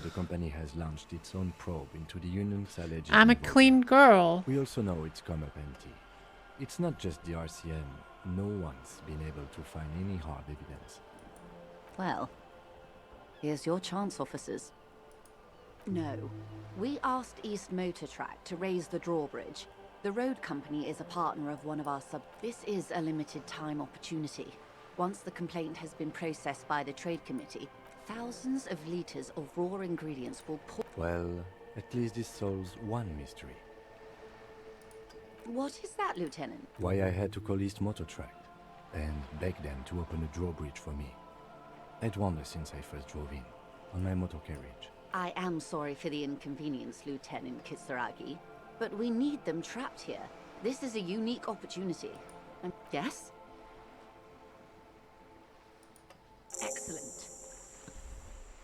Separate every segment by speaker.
Speaker 1: the company has launched its own probe into the Union's alleged
Speaker 2: I'm a
Speaker 1: involvement.
Speaker 2: clean girl.
Speaker 1: We also know it's come up empty. It's not just the RCM. No one's been able to find any hard evidence.
Speaker 3: Well, here's your chance, officers. No. We asked East Motor Track to raise the drawbridge. The road company is a partner of one of our sub... This is a limited time opportunity. Once the complaint has been processed by the trade committee, thousands of liters of raw ingredients will pour...
Speaker 1: Well, at least this solves one mystery.
Speaker 3: What is that, Lieutenant?
Speaker 1: Why I had to call East Motor Track and beg them to open a drawbridge for me. I'd wondered since I first drove in, on my motor carriage.
Speaker 3: I am sorry for the inconvenience, Lieutenant Kisaragi, but we need them trapped here. This is a unique opportunity. Yes? Excellent.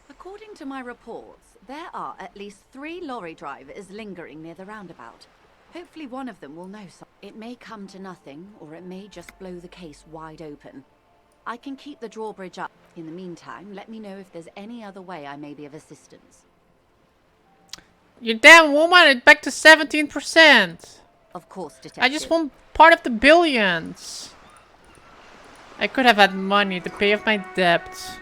Speaker 3: According to my reports, there are at least 3 lorry drivers lingering near the roundabout. Hopefully one of them will know something. It may come to nothing, or it may just blow the case wide open. I can keep the drawbridge up. In the meantime, let me know if there's any other way I may be of assistance.
Speaker 2: You damn woman, it's back to 17%.
Speaker 3: Of course, Detective.
Speaker 2: I just want part of the billions. I could have had money to pay off my debts.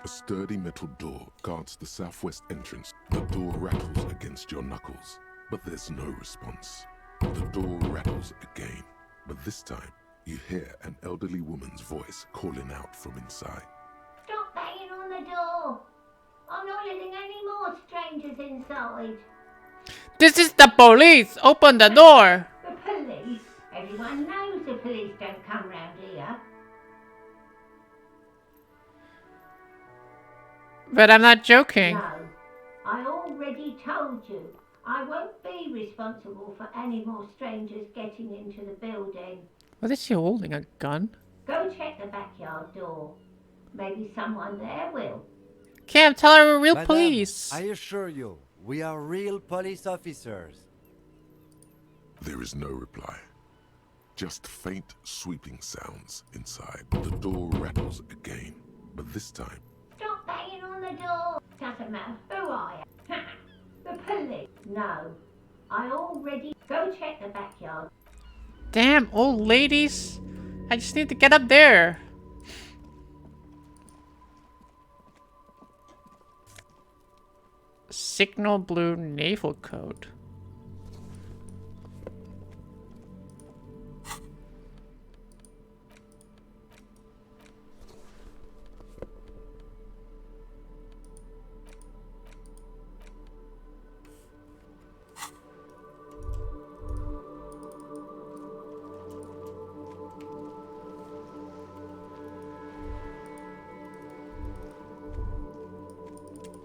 Speaker 4: A sturdy metal door guards the southwest entrance. The door rattles against your knuckles, but there's no response. The door rattles again, but this time you hear an elderly woman's voice calling out from inside.
Speaker 5: Stop banging on the door! I'm not letting any more strangers inside.
Speaker 2: This is the police! Open the door!
Speaker 5: The police? Everyone knows the police don't come round here.
Speaker 2: But I'm not joking.
Speaker 5: No, I already told you. I won't be responsible for any more strangers getting into the building.
Speaker 2: What is she holding? A gun?
Speaker 5: Go check the backyard door. Maybe someone there will.
Speaker 2: Cam, tell her we're real
Speaker 1: Madame,
Speaker 2: police.
Speaker 1: I assure you, we are real police officers.
Speaker 4: There is no reply. Just faint sweeping sounds inside. The door rattles again, but this time
Speaker 5: Stop banging on the door. Doesn't matter who I am. The police. No, I already... Go check the backyard.
Speaker 2: Damn, old ladies. I just need to get up there. Signal blue naval coat.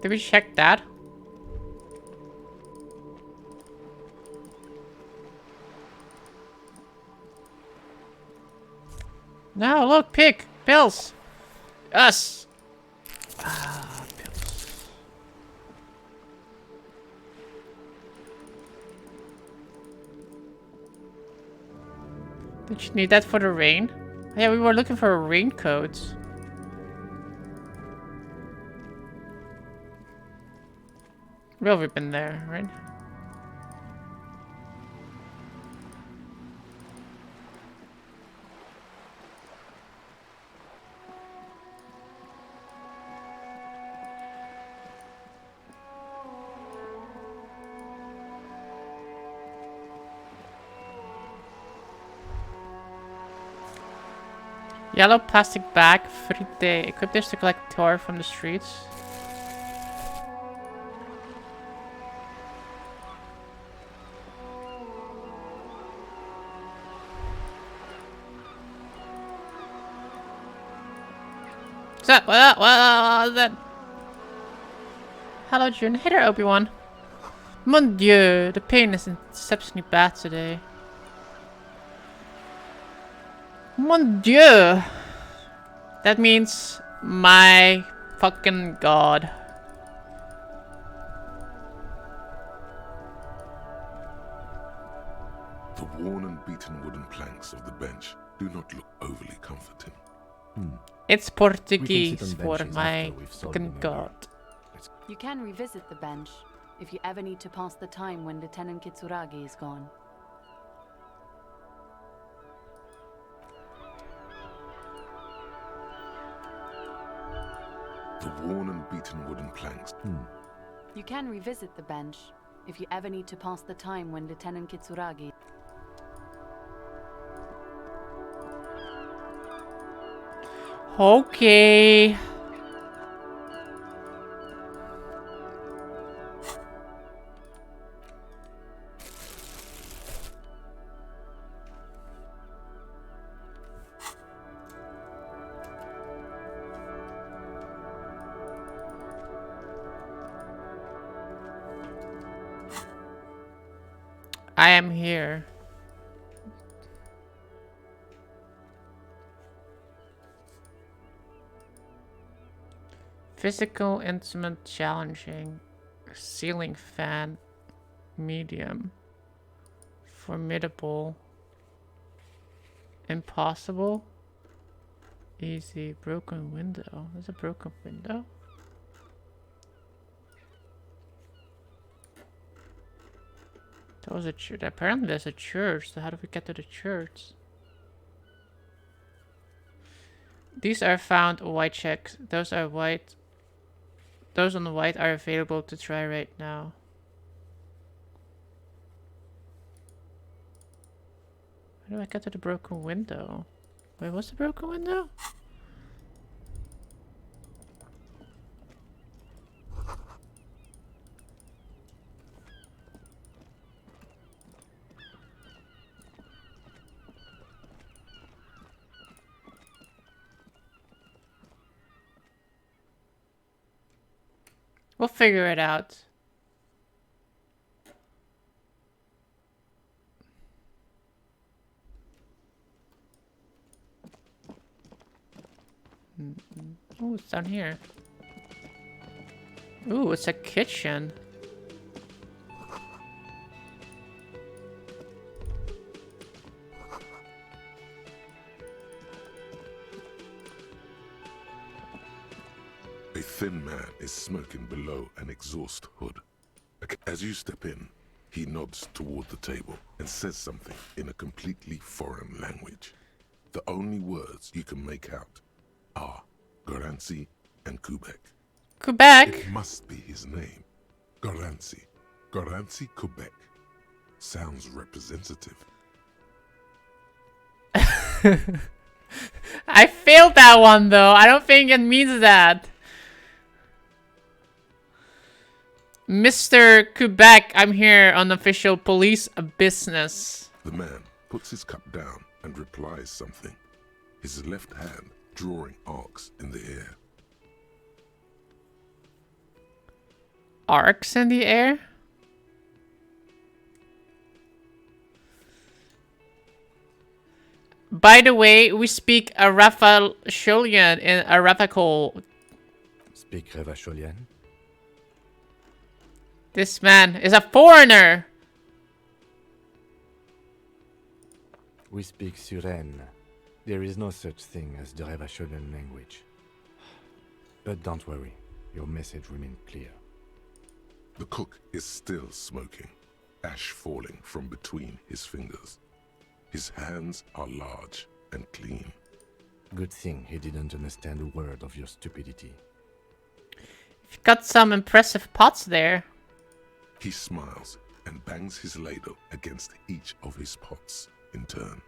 Speaker 2: Did we check that? No, look, pig, pills. Us. Ah, pills. Did you need that for the rain? Yeah, we were looking for a raincoat. Well, we've been there, right? Yellow plastic bag, 3-day. Equip this to collect tar from the streets. What's that? What is that? Hello, June. Hey there, Obi-Wan. Mon Dieu, the pain is exceptionally bad today. Mon Dieu. That means my fucking god.
Speaker 4: The worn and beaten wooden planks of the bench do not look overly comforting.
Speaker 2: It's Portuguese
Speaker 1: on
Speaker 2: for
Speaker 1: benches
Speaker 2: my
Speaker 1: after we've solved the
Speaker 2: fucking
Speaker 1: murder.
Speaker 2: god.
Speaker 6: You can revisit the bench if you ever need to pass the time when Lieutenant Kitsuragi is gone.
Speaker 4: The worn and beaten wooden planks.
Speaker 6: You can revisit the bench if you ever need to pass the time when Lieutenant Kitsuragi.
Speaker 2: Okay. I am here. Physical, intimate, challenging. Ceiling fan. Medium. Formidable. Impossible. Easy. Broken window. There's a broken window. There was a church. Apparently there's a church. So how do we get to the church? These are found white checks. Those are white. Those on the white are available to try right now. How do I get to the broken window? Wait, what's the broken window? We'll figure it out. Oh, it's down here. Ooh, it's a kitchen.
Speaker 4: A thin man is smoking below an exhaust hood. As you step in, he nods toward the table and says something in a completely foreign language. The only words you can make out are Garancy and Quebec.
Speaker 2: Quebec?
Speaker 4: It must be his name. Garancy. Garancy Quebec. Sounds representative.
Speaker 2: I failed that one though. I don't think it means that. Mr. Quebec, I'm here on official police business.
Speaker 4: The man puts his cup down and replies something, his left hand drawing arcs in the air.
Speaker 2: Arcs in the air? By the way, we speak Arafasholian in Arapaco.
Speaker 1: Speak Revacholian?
Speaker 2: This man is a foreigner!
Speaker 1: We speak Suren. There is no such thing as the Revacholian language. But don't worry, your message remains clear.
Speaker 4: The cook is still smoking, ash falling from between his fingers. His hands are large and clean.
Speaker 1: Good thing he didn't understand a word of your stupidity.
Speaker 2: You've got some impressive pots there.
Speaker 4: He smiles and bangs his ladle against each of his pots in turn.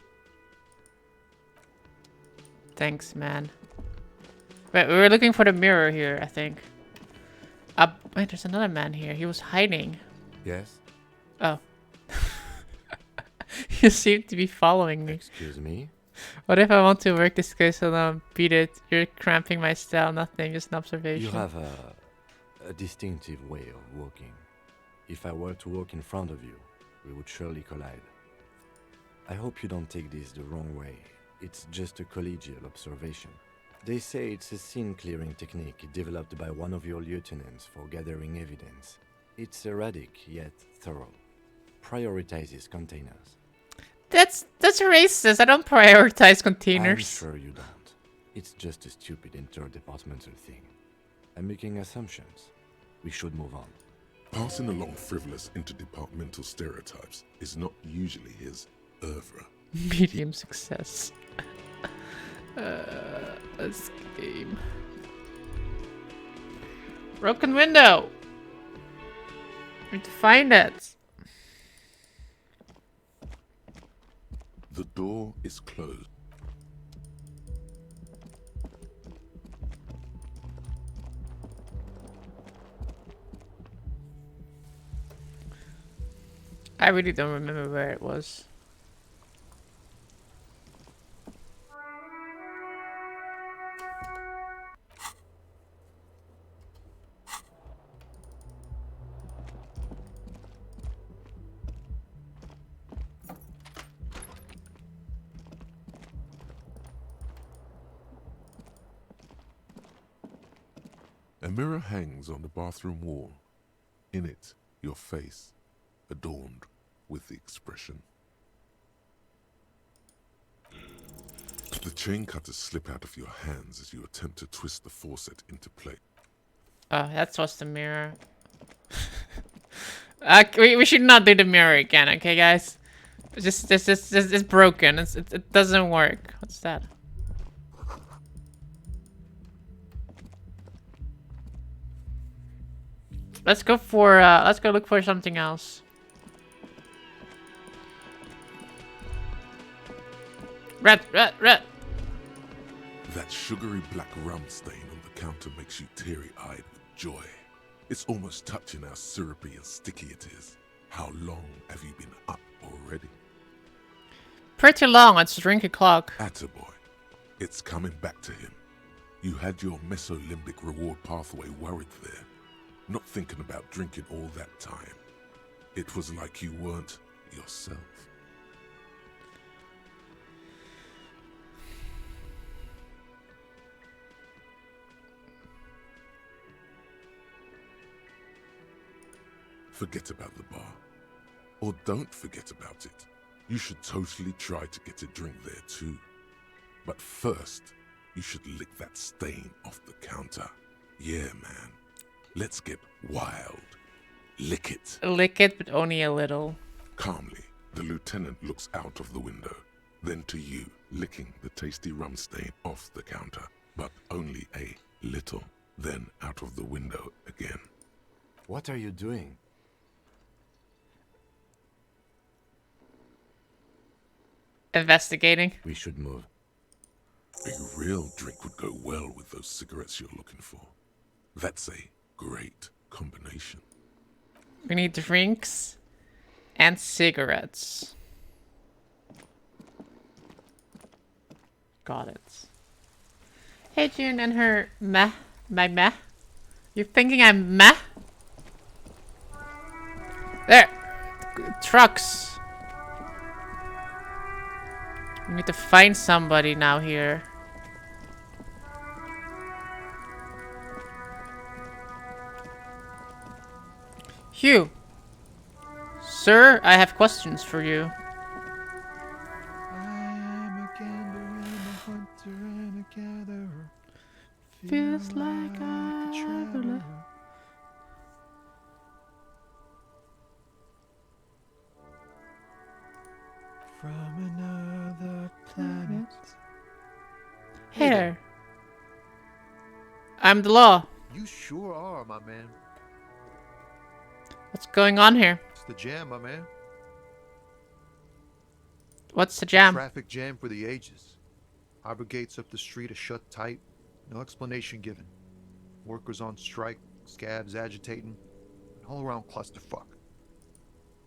Speaker 2: Thanks, man. Wait, we were looking for the mirror here, I think. Wait, there's another man here. He was hiding.
Speaker 1: Yes?
Speaker 2: Oh. You seem to be following me.
Speaker 1: Excuse me?
Speaker 2: What if I want to work this case and beat it? You're cramping my style, nothing, just an observation.
Speaker 1: You have a distinctive way of walking. If I were to walk in front of you, we would surely collide. I hope you don't take this the wrong way. It's just a collegial observation. They say it's a scene-clearing technique developed by one of your lieutenants for gathering evidence. It's erratic, yet thorough. Prioritizes containers.
Speaker 2: That's racist. I don't prioritize
Speaker 1: I'm
Speaker 2: containers.
Speaker 1: sure you don't. It's just a stupid interdepartmental thing. I'm making assumptions. We should move on.
Speaker 4: Passing along frivolous interdepartmental stereotypes is not usually his oeuvre.
Speaker 2: Medium success. This game. Broken window. Need to find it.
Speaker 4: The door is closed.
Speaker 2: I really don't remember where it was.
Speaker 4: A mirror hangs on the bathroom wall. In it, your face, adorned with the expression. The chain cutters slip out of your hands as you attempt to twist the faucet into place.
Speaker 2: Oh, that's what's the mirror. We should not do the mirror again, okay, guys? It's broken. It doesn't work. What's that? Let's go look for something else. Red.
Speaker 4: That sugary black rum stain on the counter makes you teary-eyed with joy. It's almost touching how syrupy and sticky it is. How long have you been up already?
Speaker 2: Pretty long. It's drink o'clock.
Speaker 4: Attaboy. It's coming back to him. You had your mesolimbic reward pathway worried there, not thinking about drinking all that time. It was like you weren't yourself. Forget about the bar. Or don't forget about it. You should totally try to get a drink there too. But first, you should lick that stain off the counter. Yeah, man. Let's get wild. Lick it.
Speaker 2: Lick it, but only a little.
Speaker 4: Calmly, the lieutenant looks out of the window. Then to you, licking the tasty rum stain off the counter. But only a little. Then out of the window again.
Speaker 1: What are you doing?
Speaker 2: Investigating.
Speaker 4: We should move. A real drink would go well with those cigarettes you're looking for. That's a great combination.
Speaker 2: We need drinks and cigarettes. Got it. Hey, June and her meh. My meh? You thinking I'm meh? There! Trucks! We need to find somebody now here. Hugh! Sir, I have questions for you.
Speaker 7: I am a gambler and a hunter and a gatherer.
Speaker 2: Feels like
Speaker 7: a
Speaker 2: a
Speaker 7: traveler. From another planet.
Speaker 2: Hey there. I'm the law.
Speaker 7: You sure are, my man.
Speaker 2: What's going on here?
Speaker 7: It's the jam, my man.
Speaker 2: What's the jam?
Speaker 7: Traffic jam for the ages. Harbor gates up the street are shut tight. No explanation given. Workers on strike, scabs agitating, an all-around clusterfuck.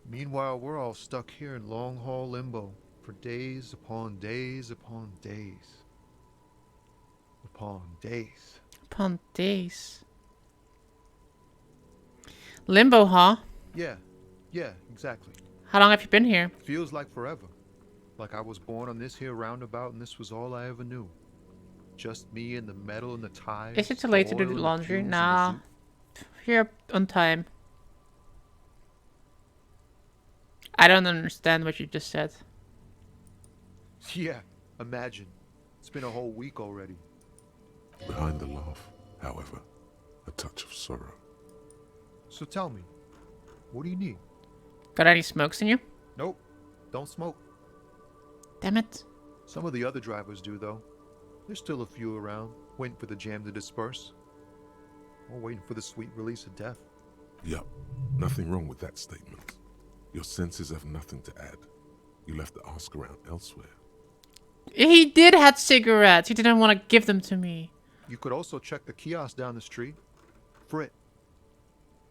Speaker 7: Meanwhile, we're all stuck here in long-haul limbo for days upon days upon days. Upon days.
Speaker 2: Upon days. Limbo, huh?
Speaker 7: Yeah, exactly.
Speaker 2: How long have you been here?
Speaker 7: Feels like forever. Like I was born on this here roundabout and this was all I ever knew. Just me and the metal and the tires.
Speaker 2: Is it too late to do
Speaker 7: oil
Speaker 2: the
Speaker 7: and
Speaker 2: laundry?
Speaker 7: fumes and the
Speaker 2: Nah.
Speaker 7: zoot.
Speaker 2: You're on time. I don't understand what you just said.
Speaker 7: Yeah, imagine. It's been a whole week already.
Speaker 4: Behind the laugh, however, a touch of sorrow.
Speaker 7: So tell me, what do you need?
Speaker 2: Got any smokes in you?
Speaker 7: Nope, don't smoke.
Speaker 2: Damn it.
Speaker 7: Some of the other drivers do, though. There's still a few around, waiting for the jam to disperse. Or waiting for the sweet release of death.
Speaker 4: Yup, nothing wrong with that statement. Your senses have nothing to add. You left the ask around elsewhere.
Speaker 2: He did have cigarettes. He didn't want to give them to me.
Speaker 7: You could also check the kiosk down the street. Frit.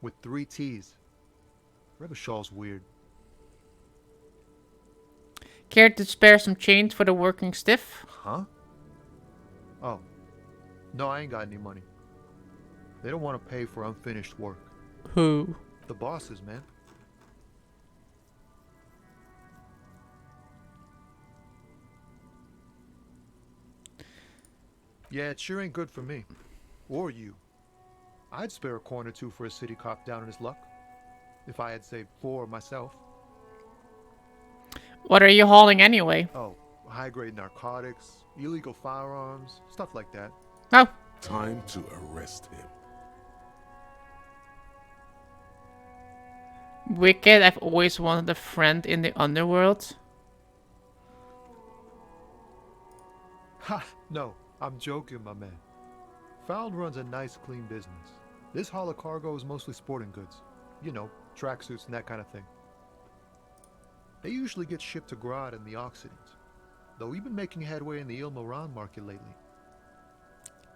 Speaker 7: With 3 T's. Revachol's weird.
Speaker 2: Care to spare some change for the working stiff?
Speaker 7: Huh? Oh. No, I ain't got any money. They don't want to pay for unfinished work.
Speaker 2: Who?
Speaker 7: The bosses, man. Yeah, it sure ain't good for me. Or you. I'd spare a coin or two for a city cop down in his luck. If I had saved 4 myself.
Speaker 2: What are you hauling anyway?
Speaker 7: Oh, high-grade narcotics, illegal firearms, stuff like that.
Speaker 2: Oh.
Speaker 4: Time to arrest him.
Speaker 2: Wicked, I've always wanted a friend in the underworld.
Speaker 7: Ha! No, I'm joking, my man. Found runs a nice, clean business. This haul of cargo is mostly sporting goods. You know, tracksuits and that kind of thing. They usually get shipped to Grad and the Occident, though we've been making headway in the Il Moran market lately.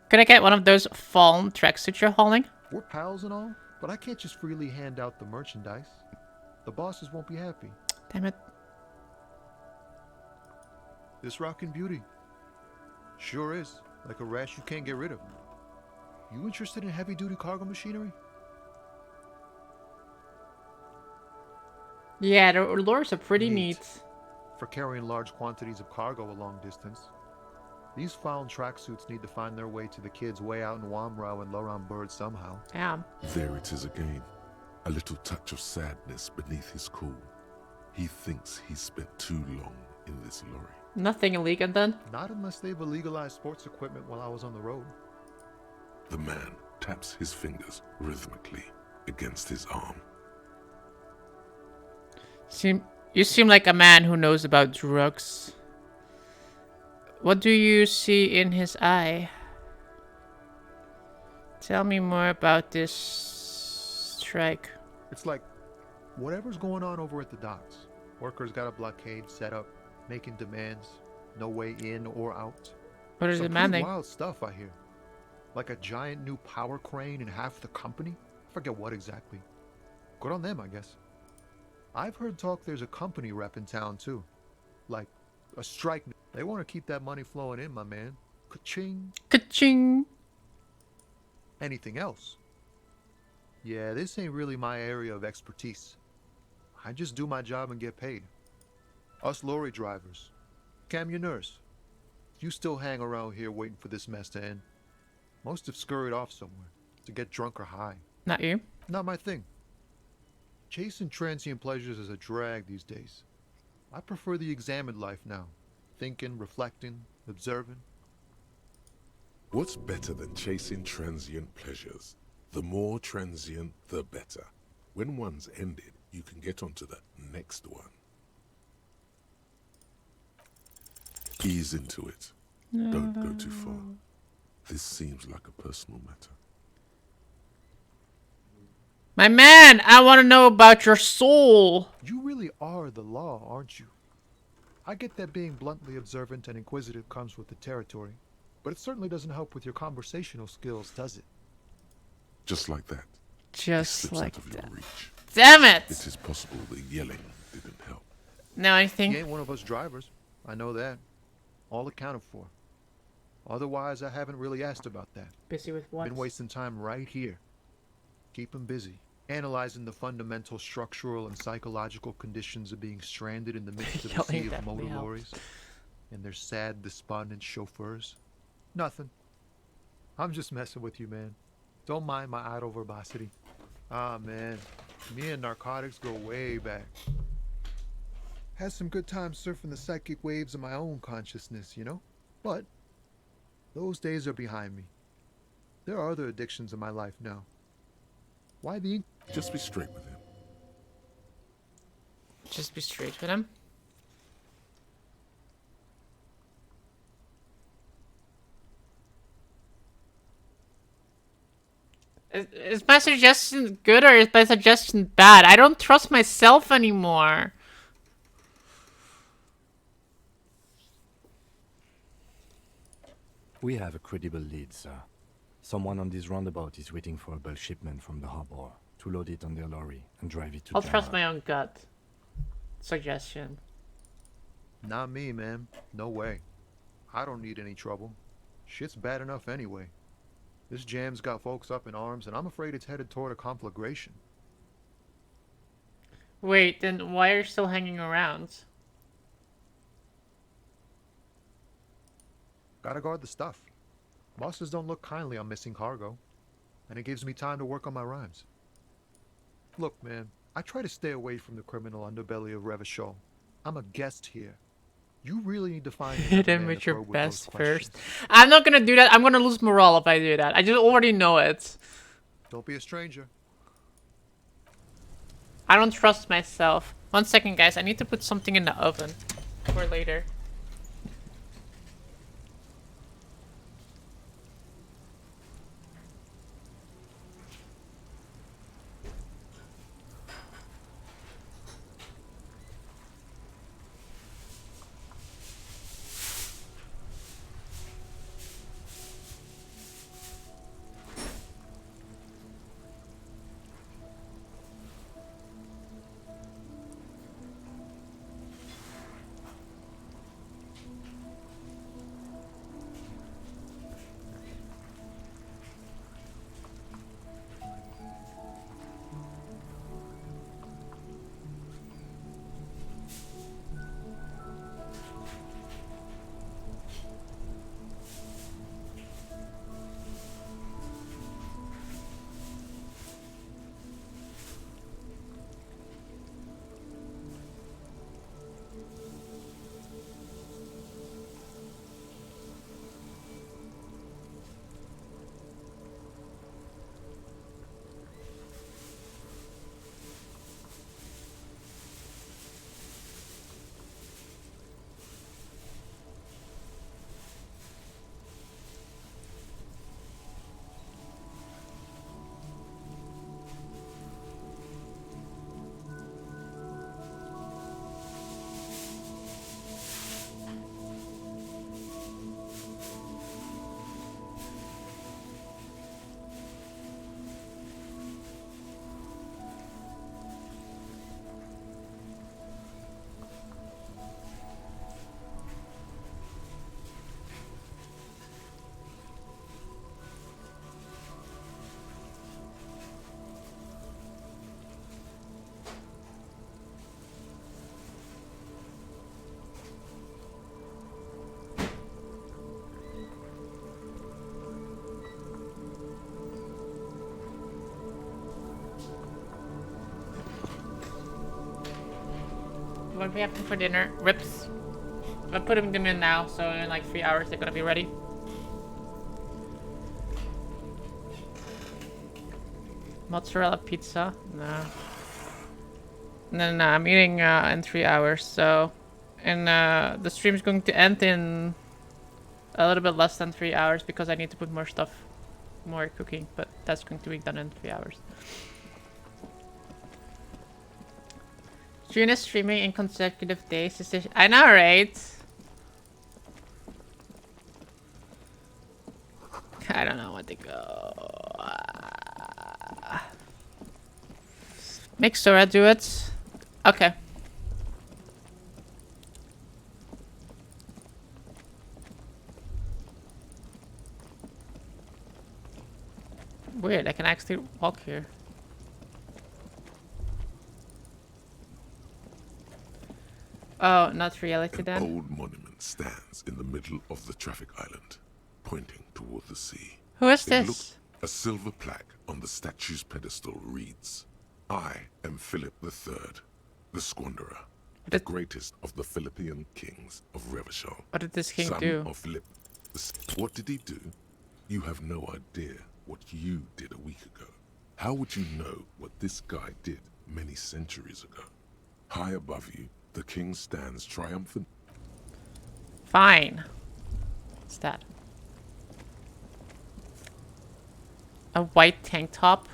Speaker 2: Could I get one of those fallen tracksuits you're hauling?
Speaker 7: We're pals and all, but I can't just freely hand out the merchandise. The bosses won't be happy.
Speaker 2: Damn it.
Speaker 7: This rockin' beauty. Sure is, like a rash you can't get rid of. You interested in heavy-duty cargo machinery?
Speaker 2: Yeah, the lures are pretty
Speaker 7: Neat.
Speaker 2: neat.
Speaker 7: For carrying large quantities of cargo a long distance. These found tracksuits need to find their way to the kids way out in Wamrau and Loran Bird somehow.
Speaker 2: Damn.
Speaker 4: There it is again. A little touch of sadness beneath his cool. He thinks he's spent too long in this lorry.
Speaker 2: Nothing illegal then?
Speaker 7: Not unless they've illegalized sports equipment while I was on the road.
Speaker 4: The man taps his fingers rhythmically against his arm.
Speaker 2: You seem like a man who knows about drugs. What do you see in his eye? Tell me more about this strike.
Speaker 7: It's like, whatever's going on over at the docks. Workers got a blockade set up, making demands, no way in or out.
Speaker 2: What is
Speaker 7: Some
Speaker 2: demanding?
Speaker 7: pretty wild stuff, I hear. Like a giant new power crane in half the company? I forget what exactly. Good on them, I guess. I've heard talk there's a company rep in town, too. Like, a strike. They want to keep that money flowing in, my man. Ka-ching.
Speaker 2: Ka-ching!
Speaker 7: Anything else? Yeah, this ain't really my area of expertise. I just do my job and get paid. Us lorry drivers. Camionneurs. You still hang around here waiting for this mess to end. Most have scurried off somewhere to get drunk or high.
Speaker 2: Not you.
Speaker 7: Not my thing. Chasing transient pleasures is a drag these days. I prefer the examined life now. Thinking, reflecting, observing.
Speaker 4: What's better than chasing transient pleasures? The more transient, the better. When one's ended, you can get onto the next one. Ease into it. Don't go too far. This seems like a personal matter.
Speaker 2: My man, I want to know about your soul.
Speaker 7: You really are the law, aren't you? I get that being bluntly observant and inquisitive comes with the territory, but it certainly doesn't help with your conversational skills, does it?
Speaker 4: Just like that. It
Speaker 2: Just
Speaker 4: slips
Speaker 2: like
Speaker 4: out of
Speaker 2: that.
Speaker 4: your reach.
Speaker 2: Damn it!
Speaker 4: It is possible the yelling didn't help.
Speaker 2: Now I
Speaker 7: He
Speaker 2: think
Speaker 7: ain't one of us drivers. I know that. All accounted for. Otherwise, I haven't really asked about that.
Speaker 2: busy with what?
Speaker 7: Been wasting time right here. Keep him busy. Analyzing the fundamental structural and psychological conditions of being stranded in the midst of a
Speaker 2: Yelling
Speaker 7: sea of
Speaker 2: definitely
Speaker 7: motor
Speaker 2: helps.
Speaker 7: lorries and their sad, despondent chauffeurs. Nothing. I'm just messing with you, man. Don't mind my idle verbosity. Ah, man. Me and narcotics go way back. Had some good times surfing the psychic waves of my own consciousness, you know? But those days are behind me. There are other addictions in my life now. Why the ink?
Speaker 4: Just be straight with him.
Speaker 2: Just be straight with him. Is my suggestion good or is my suggestion bad? I don't trust myself anymore.
Speaker 1: We have a credible lead, sir. Someone on this roundabout is waiting for a bulk shipment from the harbor to load it on their lorry and drive it to
Speaker 2: I'll
Speaker 1: Java.
Speaker 2: trust my own gut. Suggestion.
Speaker 7: Not me, man. No way. I don't need any trouble. Shit's bad enough anyway. This jam's got folks up in arms, and I'm afraid it's headed toward a conflagration.
Speaker 2: Wait, then why are you still hanging around?
Speaker 7: Gotta guard the stuff. Bosses don't look kindly on missing cargo, and it gives me time to work on my rhymes. Look, man, I try to stay away from the criminal underbelly of Revachol. I'm a guest here. You really need to find
Speaker 2: Hit
Speaker 7: another
Speaker 2: him
Speaker 7: man
Speaker 2: with
Speaker 7: to
Speaker 2: your
Speaker 7: probe with
Speaker 2: best
Speaker 7: those questions.
Speaker 2: first. I'm not gonna do that. I'm gonna lose morale if I do that. I just already know it.
Speaker 7: Don't be a stranger.
Speaker 2: I don't trust myself. 1 second, guys. I need to put something in the oven for later. What are we having for dinner? Rips. I'm putting them in now, so in like 3 hours they're gonna be ready. Mozzarella pizza? No. No, I'm eating in 3 hours, so... And the stream's going to end in a little bit less than 3 hours because I need to put more stuff, more cooking, but that's going to be done in 3 hours. June is streaming in consecutive days. I know, right? I don't know what to go. Make Sora do it. Okay. Weird, I can actually walk here. Oh, not reality then?
Speaker 4: An old monument stands in the middle of the traffic island, pointing toward the sea.
Speaker 2: Who is
Speaker 4: It
Speaker 2: this?
Speaker 4: looks- a silver plaque on the statue's pedestal reads, "I am Philip III, the Squanderer." the greatest of the Philippian kings of Revachol.
Speaker 2: What did this king
Speaker 4: Son
Speaker 2: do?
Speaker 4: of Lip. What did he do? You have no idea what you did a week ago. How would you know what this guy did many centuries ago? High above you, the king stands triumphant.
Speaker 2: Fine. What's that? A white tank top?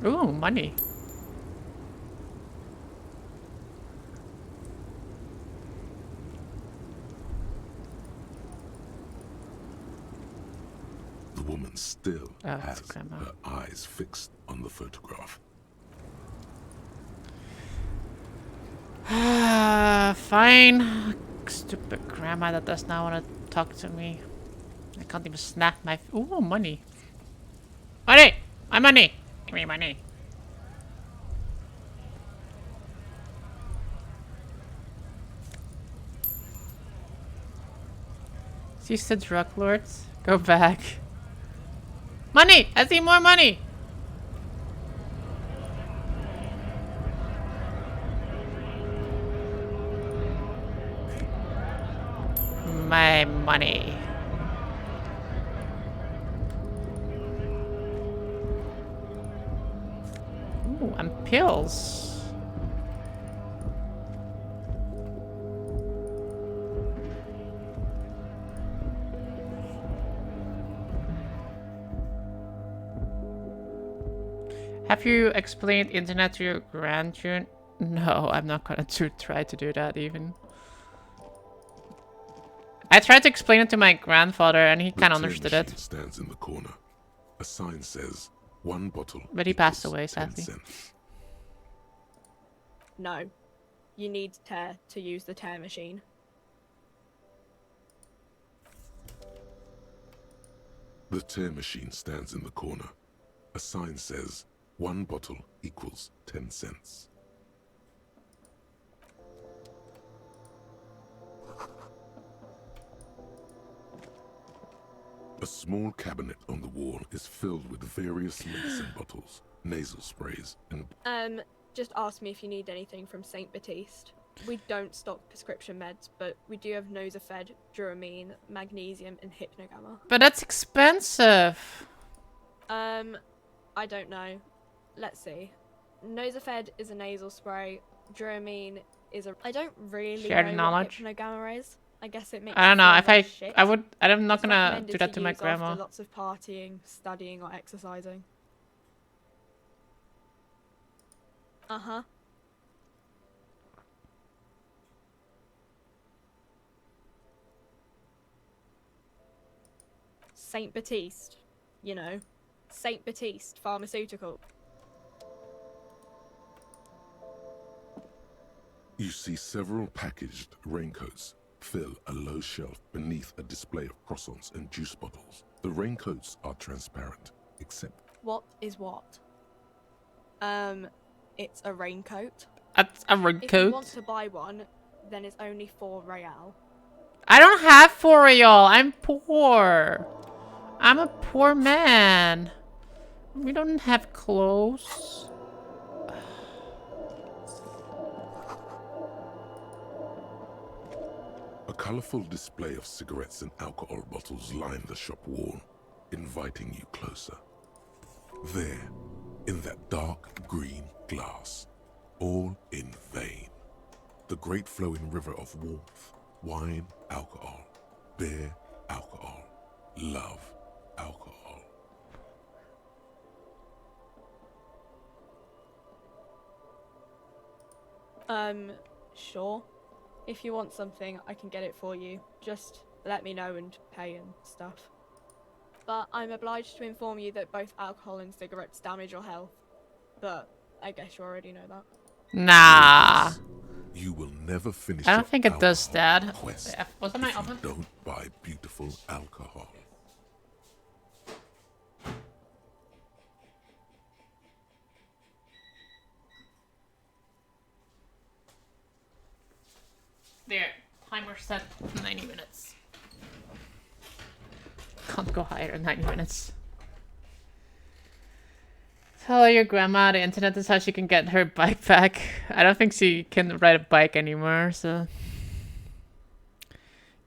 Speaker 2: Ooh, money.
Speaker 4: The woman still
Speaker 2: Oh,
Speaker 4: has
Speaker 2: it's grandma.
Speaker 4: her eyes fixed on the photograph.
Speaker 2: Fine. Stupid grandma that does not want to talk to me. I can't even snap my... Ooh, money. Money! My money! Give me money. She's the drug lords. Go back. Money! I see more money! My money. Ooh, and pills. Have you explained internet to your grandchildren? No, I'm not gonna try to do that even. I tried to explain it to my grandfather and he kind of understood it.
Speaker 4: Stands in the corner. A sign says 1 bottle.
Speaker 2: But he passed
Speaker 4: equals
Speaker 2: away,
Speaker 4: 10
Speaker 2: sadly.
Speaker 4: cents.
Speaker 8: No. You need tear to use the tear machine.
Speaker 4: The tear machine stands in the corner. A sign says 1 bottle equals 10 cents. A small cabinet on the wall is filled with various medicine bottles, nasal sprays, and...
Speaker 8: Just ask me if you need anything from St. Baptiste. We don't stock prescription meds, but we do have Nosafed, Duramine, Magnesium, and Hypnogamma.
Speaker 2: But that's expensive.
Speaker 8: I don't know. Let's see. Nosafed is a nasal spray. Duramine is a... I don't really
Speaker 2: Shared
Speaker 8: know
Speaker 2: knowledge.
Speaker 8: what Hypnogamma is. I guess it makes
Speaker 2: I don't
Speaker 8: you
Speaker 2: know.
Speaker 8: feel
Speaker 2: If
Speaker 8: less shit.
Speaker 2: I'm not
Speaker 8: It's
Speaker 2: gonna
Speaker 8: recommended
Speaker 2: do that to my
Speaker 8: use
Speaker 2: grandma.
Speaker 8: after lots of partying, studying, or exercising. Uh-huh. St. Baptiste, you know. St. Baptiste Pharmaceutical.
Speaker 4: You see several packaged raincoats fill a low shelf beneath a display of croissants and juice bottles. The raincoats are transparent, except...
Speaker 8: What is what? It's a raincoat.
Speaker 2: That's a
Speaker 8: If you
Speaker 2: raincoat.
Speaker 8: want to buy one, then it's only 4 real.
Speaker 2: I don't have 4 real. I'm poor. I'm a poor man. We don't have clothes.
Speaker 4: A colorful display of cigarettes and alcohol bottles line the shop wall, inviting you closer. There, in that dark green glass, all in vain. The great flowing river of warmth, wine, alcohol, beer, alcohol, love, alcohol.
Speaker 8: Sure. If you want something, I can get it for you. Just let me know and pay and stuff. But I'm obliged to inform you that both alcohol and cigarettes damage your health. But I guess you already know that.
Speaker 2: Nah.
Speaker 4: You will never finish
Speaker 2: I don't
Speaker 4: your
Speaker 2: think it does
Speaker 4: alcohol
Speaker 2: that.
Speaker 4: quest
Speaker 2: Wasn't
Speaker 4: if
Speaker 2: I
Speaker 4: you
Speaker 2: open?
Speaker 4: don't buy beautiful alcohol.
Speaker 2: There. Timer set 90 minutes. Can't go higher than 90 minutes. Tell your grandma the internet is how she can get her bike back. I don't think she can ride a bike anymore, so...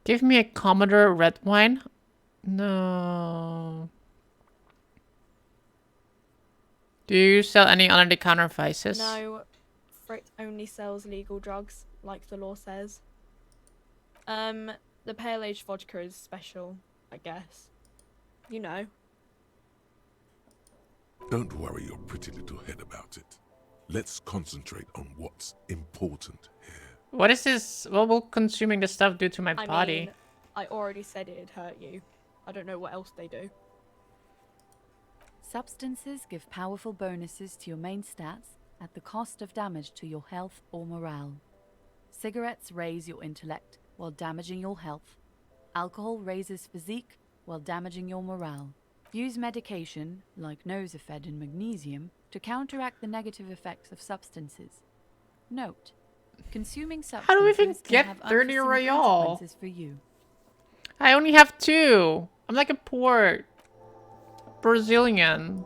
Speaker 2: Give me a Commodore red wine? No. Do you sell any under-the-counter vices?
Speaker 8: No, Frick only sells legal drugs, like the law says. The pale age vodka is special, I guess. You know.
Speaker 4: Don't worry your pretty little head about it. Let's concentrate on what's important here.
Speaker 2: What is this? What will consuming this stuff do to my body?
Speaker 8: I mean, I already said it'd hurt you. I don't know what else they do.
Speaker 6: Substances give powerful bonuses to your main stats at the cost of damage to your health or morale. Cigarettes raise your intellect while damaging your health. Alcohol raises physique while damaging your morale. Use medication, like Nosafed and magnesium, to counteract the negative effects of substances. Note, consuming substances
Speaker 2: How do we even
Speaker 6: can
Speaker 2: get
Speaker 6: have
Speaker 2: 30
Speaker 6: unforeseen
Speaker 2: Royale?
Speaker 6: consequences for you.
Speaker 2: I only have 2. I'm like a poor Brazilian.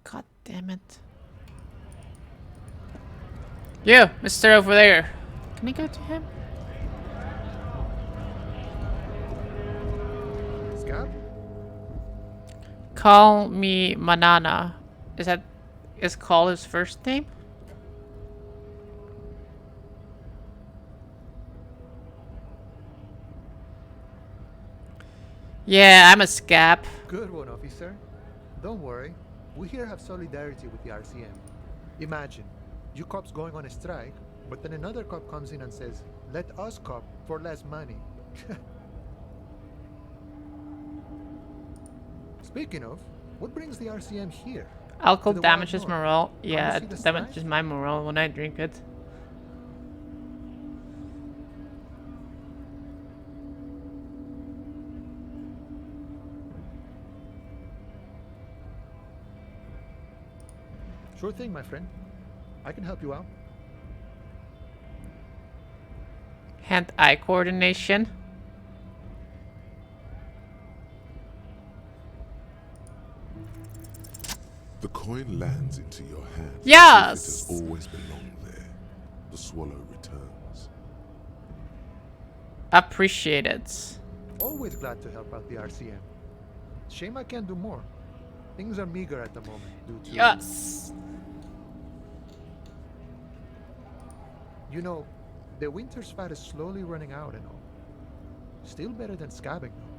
Speaker 2: God damn it. You, Mr. Over there. Can I go to him?
Speaker 7: Scab?
Speaker 2: Call me Manana. Is Call his first name? Yeah, I'm a scab.
Speaker 7: Good one, officer. Don't worry. We here have solidarity with the RCM. Imagine, you cops going on a strike, but then another cop comes in and says, let us cop for less money. Speaking of, what brings the RCM here?
Speaker 2: Alcohol
Speaker 7: To the
Speaker 2: damages
Speaker 7: Wild North?
Speaker 2: morale.
Speaker 7: Come to
Speaker 2: Yeah,
Speaker 7: see the
Speaker 2: it damages
Speaker 7: strike?
Speaker 2: my morale when I drink it.
Speaker 7: Sure thing, my friend. I can help you out.
Speaker 2: Hand-eye coordination.
Speaker 4: The coin lands into your hand.
Speaker 2: Yes!
Speaker 4: As if it has always belonged there. The swallow returns.
Speaker 2: Appreciate it.
Speaker 7: Always glad to help out the RCM. Shame I can't do more. Things are meager at the moment due to...
Speaker 2: Yes!
Speaker 7: You know, the winter's fat is slowly running out and all. Still better than scabbing though.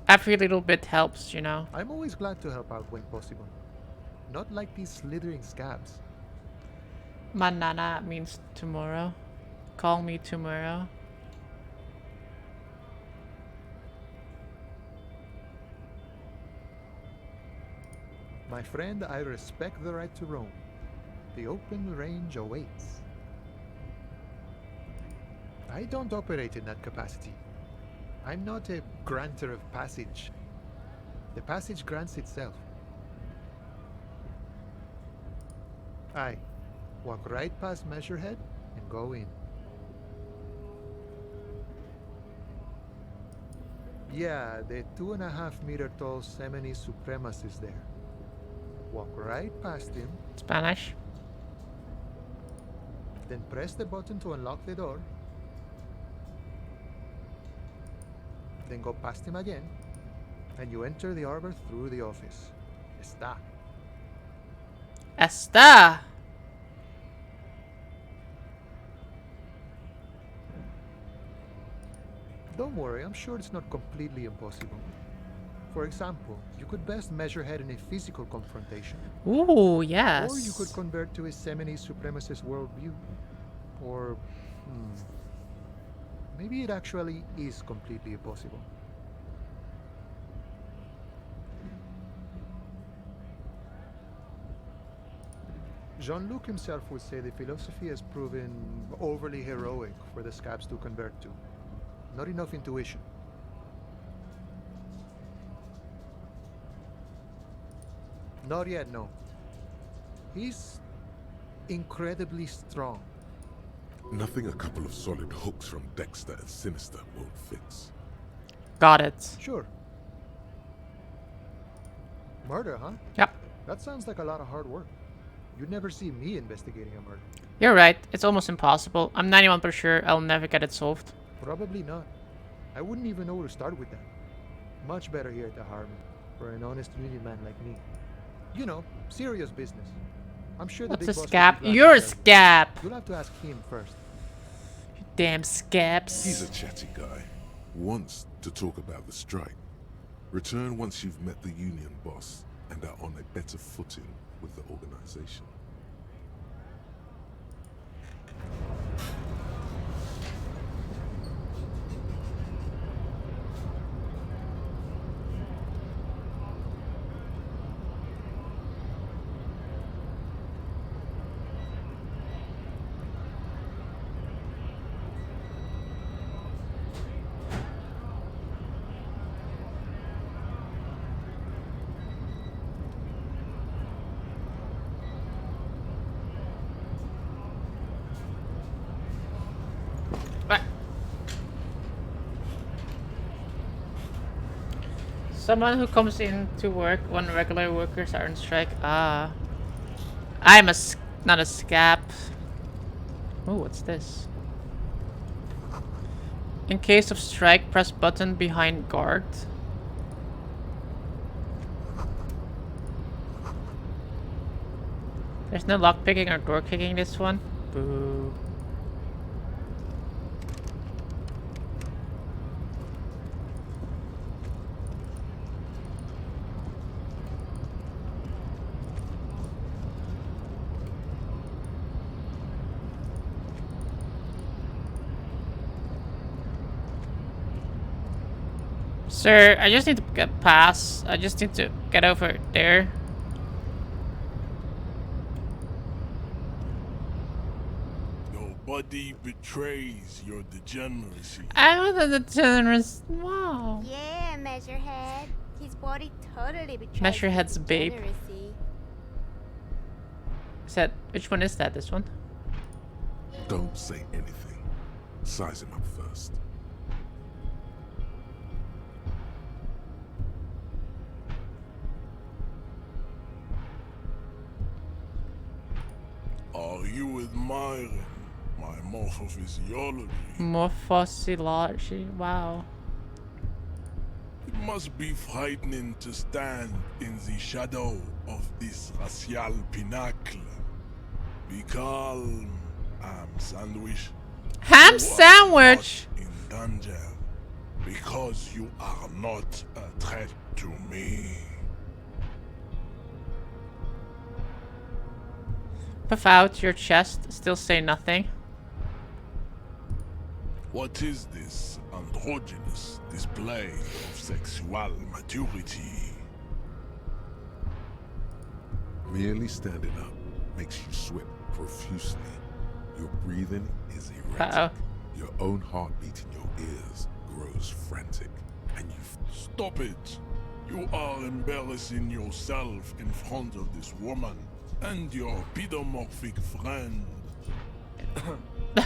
Speaker 2: Every little bit helps, you know.
Speaker 7: I'm always glad to help out when possible. Not like these slithering scabs.
Speaker 2: Manana means tomorrow. Call me tomorrow.
Speaker 7: My friend, I respect the right to roam. The open range awaits. I don't operate in that capacity. I'm not a granter of passage. The passage grants itself. I walk right past Measurehead and go in. Yeah, the 2.5 meter tall Semini Supremus is there. Walk right past him,
Speaker 2: Spanish.
Speaker 7: then press the button to unlock the door. Then go past him again, and you enter the arbor through the office. Está.
Speaker 2: Esta!
Speaker 7: Don't worry, I'm sure it's not completely impossible. For example, you could best measure head in a physical confrontation.
Speaker 2: Ooh,
Speaker 7: Or
Speaker 2: yes.
Speaker 7: you could convert to a semi-supremacist worldview. Or, maybe it actually is completely impossible. Jean-Luc himself would say the philosophy has proven overly heroic for the scabs to convert to. Not enough intuition. Not yet, no. He's incredibly strong.
Speaker 4: Nothing a couple of solid hooks from Dexter and Sinister won't fix.
Speaker 2: Got it.
Speaker 7: Sure. Murder, huh?
Speaker 2: Yep.
Speaker 7: That sounds like a lot of hard work. You'd never see me investigating a murder.
Speaker 2: You're right. It's almost impossible. I'm 91% sure I'll never get it solved.
Speaker 7: Probably not. I wouldn't even know where to start with that. Much better here at the Harmon, for an honest union man like me. You know, serious business. I'm sure the
Speaker 2: What's
Speaker 7: big
Speaker 2: a
Speaker 7: boss will be
Speaker 2: scab?
Speaker 7: glad to
Speaker 2: You're a
Speaker 7: tell you.
Speaker 2: scab.
Speaker 7: You'll have to ask him first.
Speaker 2: You damn scabs.
Speaker 4: He's a chatty guy. Wants to talk about the strike. Return once you've met the union boss and are on a better footing with the organization.
Speaker 2: Right. Someone who comes in to work when regular workers are on strike. Ah. I'm not a scab. Oh, what's this? In case of strike, press button behind guard. There's no lock picking or door kicking this one. Boo. Sir, I just need to get past. I just need to get over there.
Speaker 9: Nobody betrays your degeneracy.
Speaker 2: I'm not a degenerate. Wow.
Speaker 10: Yeah, Measurehead. His body totally betrays
Speaker 2: Measurehead's
Speaker 10: his
Speaker 2: babe.
Speaker 10: degeneracy.
Speaker 2: Is that which one is that? This one?
Speaker 4: Don't say anything. Size him up first.
Speaker 9: Are you admiring my morphophysiology?
Speaker 2: Morphology. Wow.
Speaker 9: It must be frightening to stand in the shadow of this racial pinnacle. Be calm, ham sandwich.
Speaker 2: Ham
Speaker 9: You are
Speaker 2: sandwich.
Speaker 9: not in danger because you are not a threat to me.
Speaker 2: Puff out your chest. Still say nothing.
Speaker 9: What is this androgynous display of sexual maturity?
Speaker 4: Merely standing up makes you sweat profusely. Your breathing is erratic.
Speaker 2: Uh-oh.
Speaker 4: Your own heartbeat in your ears grows frantic. And you
Speaker 9: Stop it! You are embarrassing yourself in front of this woman and your pedomorphic friend.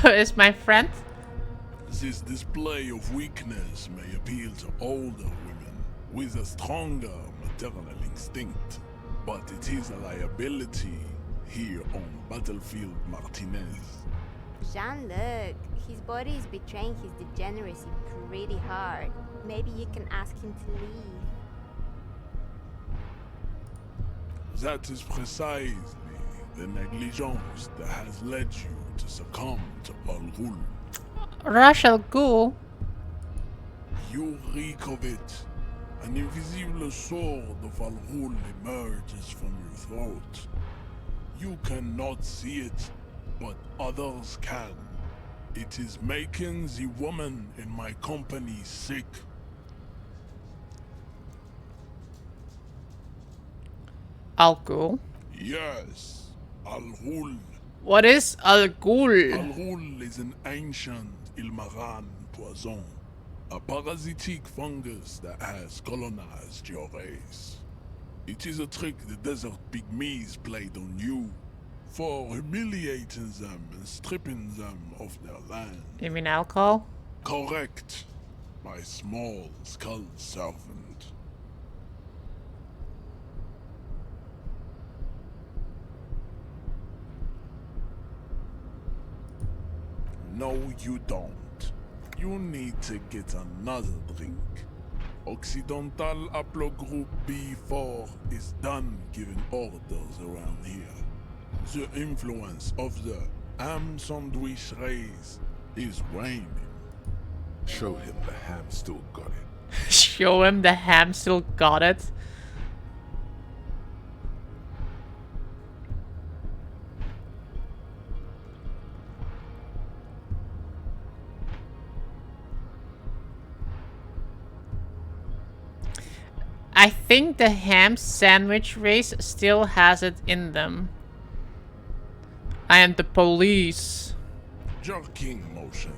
Speaker 2: Is my friend?
Speaker 9: This display of weakness may appeal to older women with a stronger maternal instinct, but it is a liability here on Battlefield Martinez.
Speaker 10: Jean-Luc, his body is betraying his degeneracy pretty hard. Maybe you can ask him to leave.
Speaker 9: That is precisely the negligence that has led you to succumb to Al Ghul.
Speaker 2: Rachel Ghoul.
Speaker 9: You reek of it. An invisible sword of Al-Ghul emerges from your throat. You cannot see it, but others can. It is making the woman in my company sick.
Speaker 2: Al-Ghul?
Speaker 9: Yes, Al-Ghul.
Speaker 2: What is Al-Ghul?
Speaker 9: Al-Ghul is an ancient Ilmaran poison, a parasitic fungus that has colonized your race. It is a trick the desert pygmies played on you, for humiliating them and stripping them of their land.
Speaker 2: You mean alcohol?
Speaker 9: Correct, my small skull servant. No, you don't. You need to get another drink. Occidental Haplogroup B4 is done giving orders around here. The influence of the ham sandwich race is waning.
Speaker 4: Show him the ham still got it.
Speaker 2: Show him the ham still got it. I think the ham sandwich race still has it in them. I am the police.
Speaker 9: Jerking motions,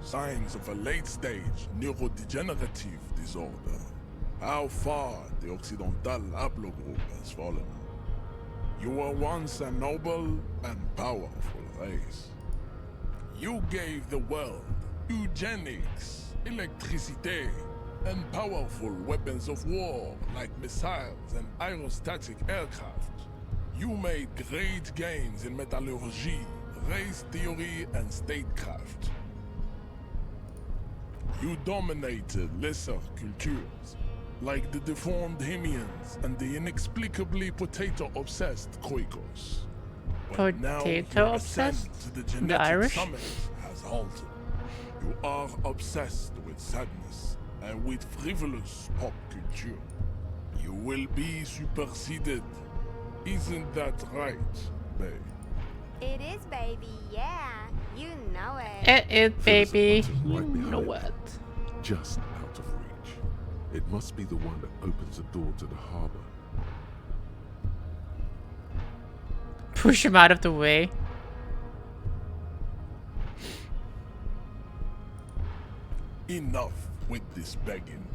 Speaker 9: signs of a late-stage neurodegenerative disorder. How far the Occidental Haplogroup has fallen. You were once a noble and powerful race. You gave the world eugenics, electricity, and powerful weapons of war like missiles and aerostatic aircraft. You made great gains in metallurgy, race theory, and statecraft. You dominated lesser cultures, like the deformed Hemians and the inexplicably potato-obsessed Quakers. But now your ascent to the genetic summit has halted. You are obsessed with sadness and with frivolous pop culture. You will be superseded. Isn't that right, babe?
Speaker 10: It is, baby, yeah. You know it.
Speaker 2: It is, baby. You
Speaker 4: Right
Speaker 2: know
Speaker 4: behind
Speaker 2: what?
Speaker 4: Just out of reach. It must be the one that opens the door to the harbor.
Speaker 2: Push him out of the way.
Speaker 9: Enough with this begging.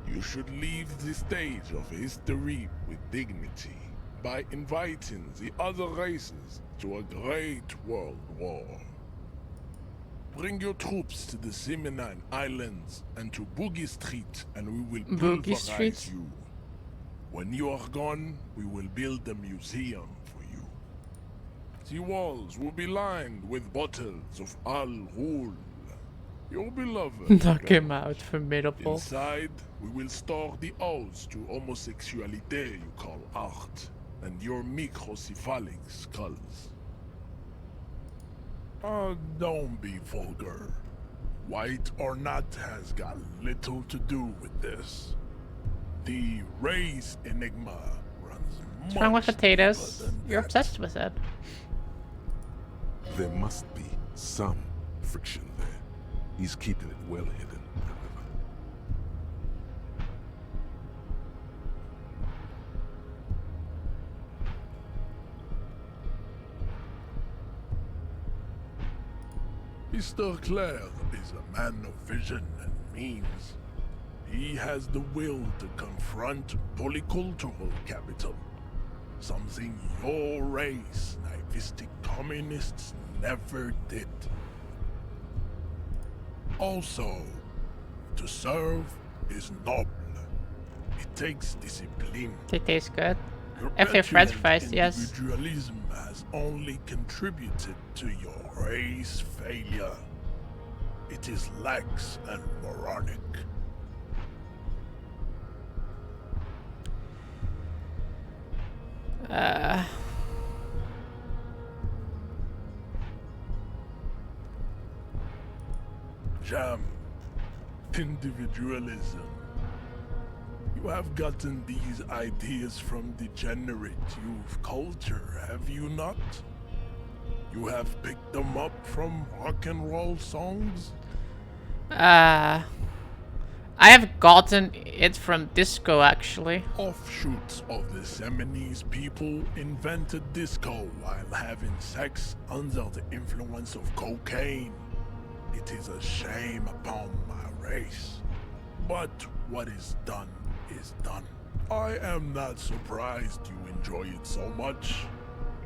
Speaker 9: You should leave the stage of history with dignity by inviting the other races to a great world war. Bring your troops to the Simenon Islands and to Boogie Street, and we will pulverize you. When you are gone, we will build a museum for you. The walls will be lined with bottles of Al-Ghul, your beloved.
Speaker 2: Knock him out, formidable.
Speaker 9: Inside, we will store the odes to homosexuality you call art, and your microcephalic skulls. Don't be vulgar. White or not has got little to do with this. The race enigma runs
Speaker 2: What's wrong with
Speaker 9: much
Speaker 2: potatoes?
Speaker 9: deeper than
Speaker 2: You're
Speaker 9: that.
Speaker 2: obsessed with it.
Speaker 4: There must be some friction there. He's keeping it well hidden, however.
Speaker 9: Mr. Clare is a man of vision and means. He has the will to confront polycultural capital, something your race, naivistic communists, never did. Also, to serve is noble. It takes discipline.
Speaker 2: They taste good.
Speaker 9: Your
Speaker 2: If they're French
Speaker 9: petulant
Speaker 2: fries, yes.
Speaker 9: individualism has only contributed to your race failure. It is lax and moronic. Jam. Individualism. You You have gotten these ideas from degenerate youth culture, have you not? You have picked them up from rock and roll songs?
Speaker 2: I have gotten it from disco, actually.
Speaker 9: Offshoots of the Seminoles people invented disco while having sex under the influence of cocaine. It is a shame upon my race. But what is done is done. I am not surprised you enjoy it so much.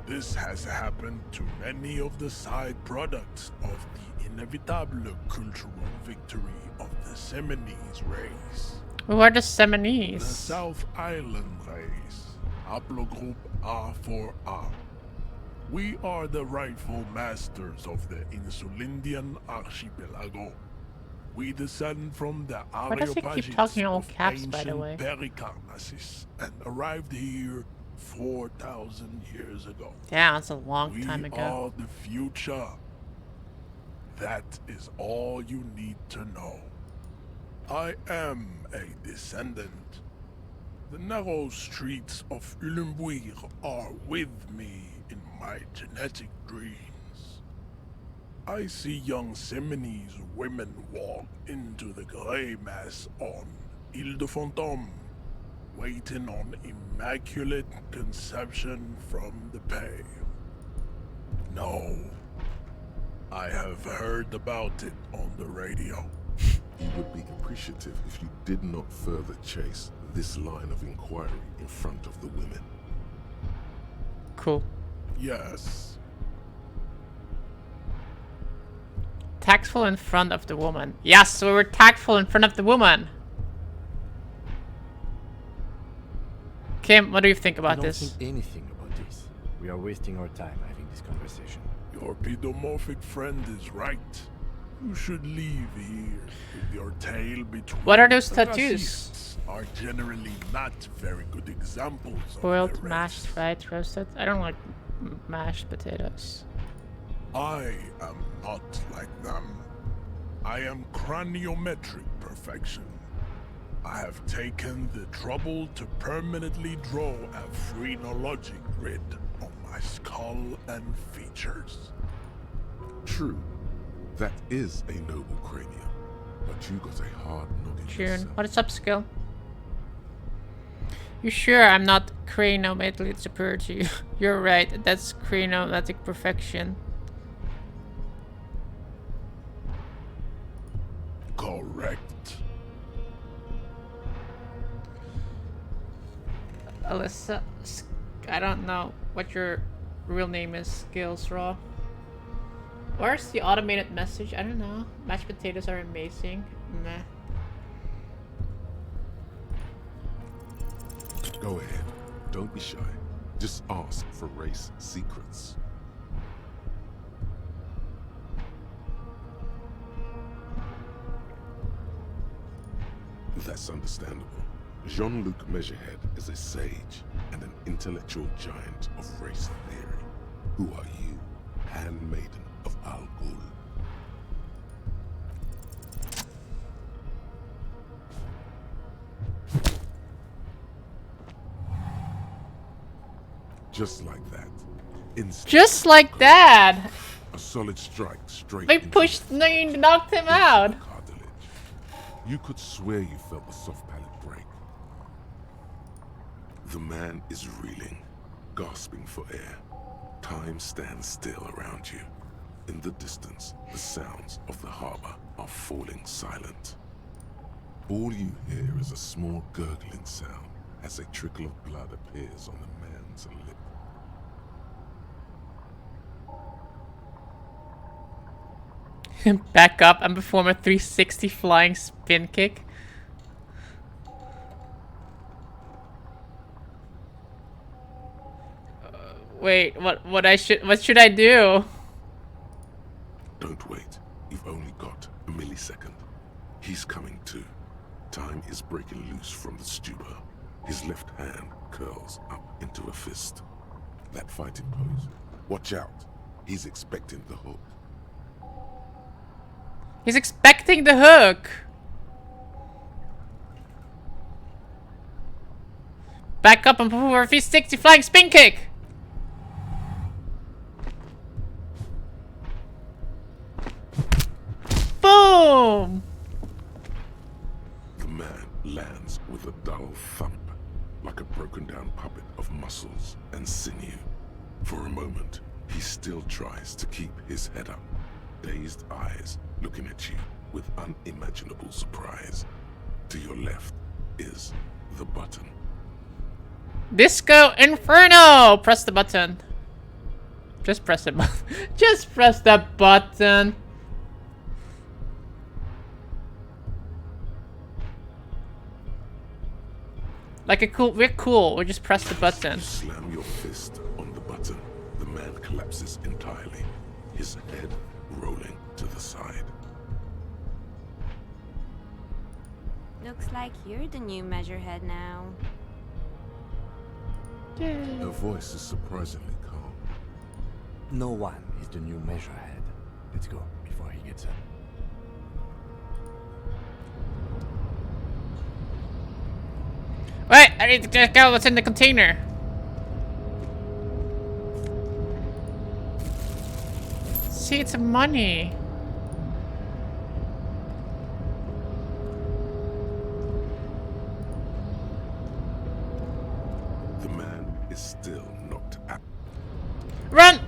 Speaker 9: This has happened to many of the side products of the inevitable cultural victory of the Seminoles race.
Speaker 2: Who are the
Speaker 9: The
Speaker 2: Seminoles?
Speaker 9: South Island race, haplogroup A4A. We are the rightful masters of the Insulindian archipelago. We descend from the
Speaker 2: Why does he keep
Speaker 9: Areopagites
Speaker 2: talking in all
Speaker 9: of
Speaker 2: caps, by the
Speaker 9: ancient
Speaker 2: way?
Speaker 9: Pericarnassus and arrived here 4,000 years ago.
Speaker 2: Yeah, that's a long
Speaker 9: We
Speaker 2: time ago.
Speaker 9: are the future. That is all you need to know. I am a descendant. The narrow streets of Ulimbuir are with me in my genetic dreams. I see young Seminoles women walk into the grey mass on Ile de Fantôme, waiting on immaculate conception from the pale. No, I have heard about it on the radio.
Speaker 4: He would be appreciative if you did not further chase this line of inquiry in front of the women.
Speaker 2: Cool.
Speaker 9: Yes.
Speaker 2: Tactful in front of the woman. Yes, so we were tactful in front of the woman. Kim, what do you think about
Speaker 1: I don't
Speaker 2: this?
Speaker 1: think anything about this. We are wasting our time having this conversation.
Speaker 9: Your pedomorphic friend is right. You should leave here with your tail between.
Speaker 2: What are those tattoos?
Speaker 9: Racists are generally not very good examples of
Speaker 2: Boiled,
Speaker 9: their
Speaker 2: mashed,
Speaker 9: race.
Speaker 2: fried, roasted. I don't like mashed potatoes.
Speaker 9: I am not like them. I am craniometric perfection. I have taken the trouble to permanently draw a phrenologic grid on my skull and features.
Speaker 4: True, that is a noble cranium, but you got a hard noggin
Speaker 2: June,
Speaker 4: yourself.
Speaker 2: what is up, skill? You sure I'm not cranometrically superior to you? You're right, that's cranometric perfection.
Speaker 9: Correct.
Speaker 2: Alyssa, I don't know what your real name is, Skills Raw. Where's the automated message? I don't know. Mashed potatoes are amazing. Meh.
Speaker 4: Go ahead, don't be shy. Just ask for race secrets. That's understandable. Jean-Luc Measurehead is a sage and an intellectual giant of race theory. Who are you, handmaiden of Al Ghul? Just like that.
Speaker 2: Just like that!
Speaker 4: A solid strike straight
Speaker 2: They
Speaker 4: into
Speaker 2: pushed,
Speaker 4: the
Speaker 2: no, you knocked him out!
Speaker 4: cartilage. You could swear you felt the soft palate break. The man is reeling, gasping for air. Time stands still around you. In the distance, the sounds of the harbor are falling silent. All you hear is a small gurgling sound as a trickle of blood appears on the man's lip.
Speaker 2: Back up and perform a 360 flying spin kick. Wait, what should I do?
Speaker 4: Don't wait. You've only got a millisecond. He's coming to. Time is breaking loose from the stupor. His left hand curls up into a fist. That fighting pose. Watch out. He's expecting the hook.
Speaker 2: He's expecting the hook. Back up and perform a 360 flying spin kick! Boom!
Speaker 4: The man lands with a dull thump, like a broken down puppet of muscles and sinew. For a moment, he still tries to keep his head up, dazed eyes looking at you with unimaginable surprise. To your left is the button.
Speaker 2: Disco Inferno! Press the button. Just press the button. Just press the button. Like a cool, we're cool. We just press the button.
Speaker 4: You slam your fist on the button. The man collapses entirely, his head rolling to the side.
Speaker 10: Looks like you're the new measurehead now.
Speaker 4: Her voice is surprisingly calm.
Speaker 1: No one is the new measurehead. Let's go before he gets up.
Speaker 2: Wait, I need to check out what's in the container. See, it's money.
Speaker 4: The man is still knocked out.
Speaker 2: Run!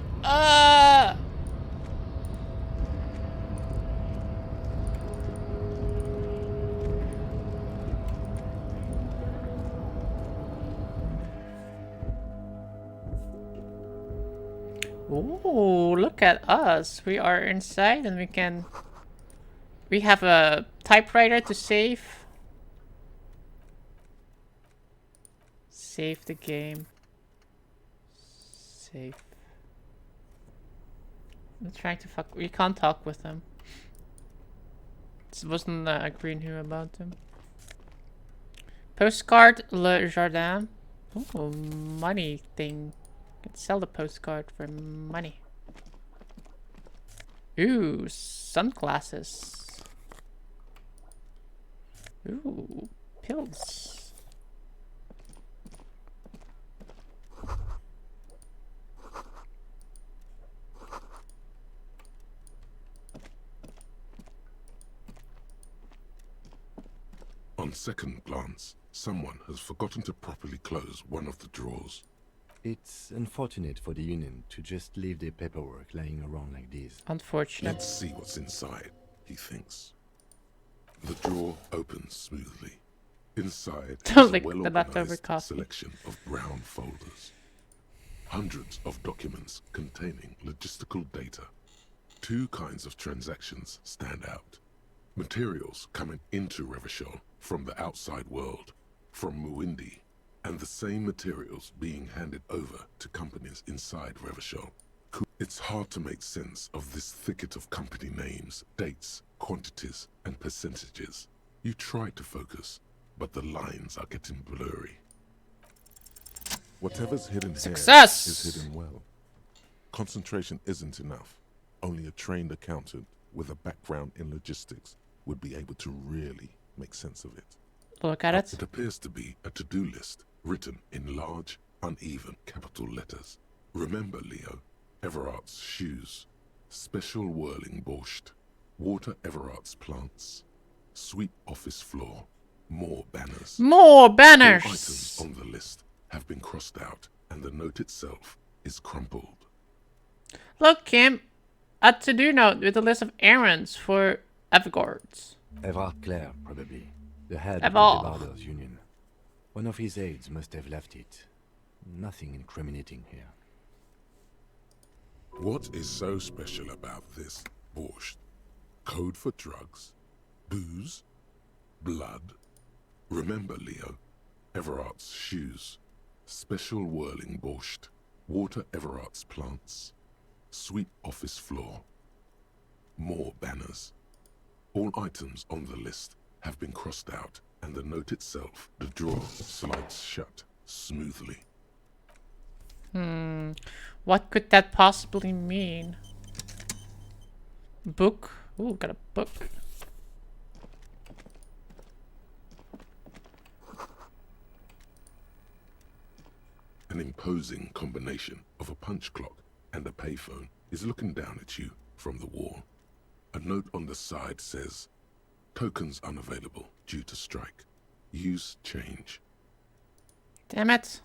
Speaker 2: Ooh, look at us. We are inside and we have a typewriter to save. Save the game. Save. I'm trying to fuck. We can't talk with them. This wasn't agreeing here about them. Postcard Le Jardin. Oh, money thing. Can sell the postcard for money. Ooh, sunglasses. Ooh, pills.
Speaker 4: On second glance, someone has forgotten to properly close one of the drawers.
Speaker 1: It's unfortunate for the Union to just leave their paperwork lying around like this.
Speaker 2: Unfortunate.
Speaker 4: Let's see what's inside, he thinks. The drawer opens smoothly. Inside is
Speaker 2: Don't
Speaker 4: a
Speaker 2: lick the leftover
Speaker 4: well-organized
Speaker 2: coffee.
Speaker 4: selection of brown folders. Hundreds of documents containing logistical data. Two kinds of transactions stand out. Materials coming into Revachol from the outside world, from Muindi, and the same materials being handed over to companies inside Revachol. It's hard to make sense of this thicket of company names, dates, quantities, and percentages. You try to focus, but the lines are getting blurry. Whatever's hidden
Speaker 2: Success!
Speaker 4: here is hidden well. Concentration isn't enough. Only a trained accountant with a background in logistics would be able to really make sense of it.
Speaker 2: Look at it.
Speaker 4: It appears to be a to-do list written in large, uneven capital letters. Remember, Leo, Everart's shoes, special whirling borscht, water Everart's plants, sweep office floor, more banners.
Speaker 2: More
Speaker 4: All
Speaker 2: banners!
Speaker 4: items on the list have been crossed out, and the note itself is crumpled.
Speaker 2: Look, Kim. A to-do note with a list of errands for Evergords.
Speaker 1: Everard Clare, probably. The head of
Speaker 2: Everard.
Speaker 1: the Barbers Union. One of his aides must have left it. Nothing incriminating here.
Speaker 4: What is so special about this borscht? Code for drugs? Booze? Blood? Remember, Leo, Everart's shoes, special whirling borscht, water Everart's plants, sweep office floor, more banners. All items on the list have been crossed out, and the note itself, the drawer, slides shut smoothly.
Speaker 2: What could that possibly mean? Book. Ooh, got a book.
Speaker 4: An imposing combination of a punch clock and a payphone is looking down at you from the wall. A note on the side says, "Tokens unavailable due to strike. Use change."
Speaker 2: Damn it.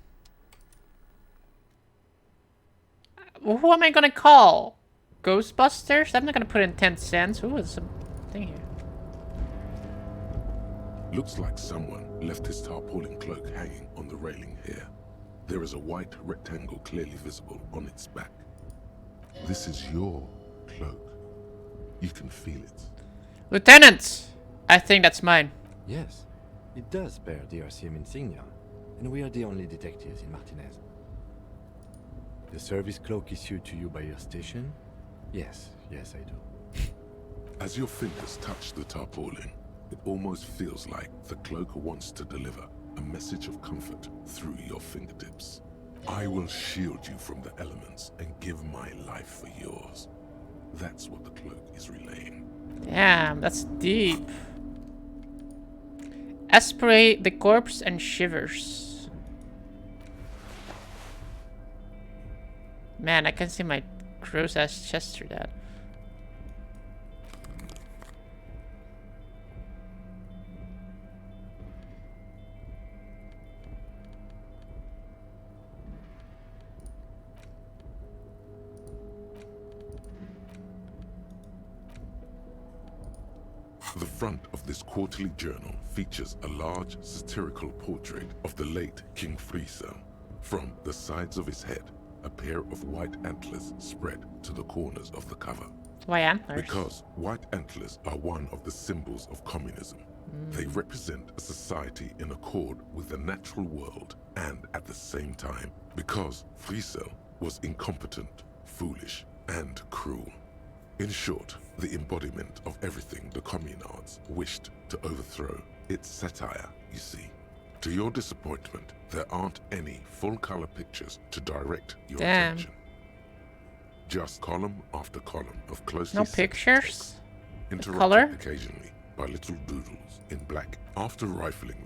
Speaker 2: Who am I gonna call? Ghostbusters? I'm not gonna put in 10 cents. Ooh, there's some thing here.
Speaker 4: Looks like someone left his tarpaulin cloak hanging on the railing here. There is a white rectangle clearly visible on its back. This is your cloak. You can feel it.
Speaker 2: Lieutenant! I think that's mine.
Speaker 1: Yes, it does bear the Elysium insignia, and we are the only detectives in Martinez. The service cloak issued to you by your station? Yes, yes I do.
Speaker 4: As your fingers touch the tarpaulin, it almost feels like the cloak wants to deliver a message of comfort through your fingertips. I will shield you from the elements and give my life for yours. That's what the cloak is relaying.
Speaker 2: Damn, that's deep. Aspirate the corpse and shivers. Man, I can see my gross ass chest through that.
Speaker 4: The front of this quarterly journal features a large satirical portrait of the late King Friesel. From the sides of his head, a pair of white antlers spread to the corners of the cover.
Speaker 2: Why antlers?
Speaker 4: Because white antlers are one of the symbols of communism. They represent a society in accord with the natural world, and at the same time, because Friesel was incompetent, foolish, and cruel. In short, the embodiment of everything the communards wished to overthrow. It's satire, you see. To your disappointment, there aren't any full-color pictures to direct your attention. Just column after column of closely
Speaker 2: No
Speaker 4: set
Speaker 2: pictures?
Speaker 4: text, interrupted
Speaker 2: Color?
Speaker 4: occasionally by little doodles in black. After rifling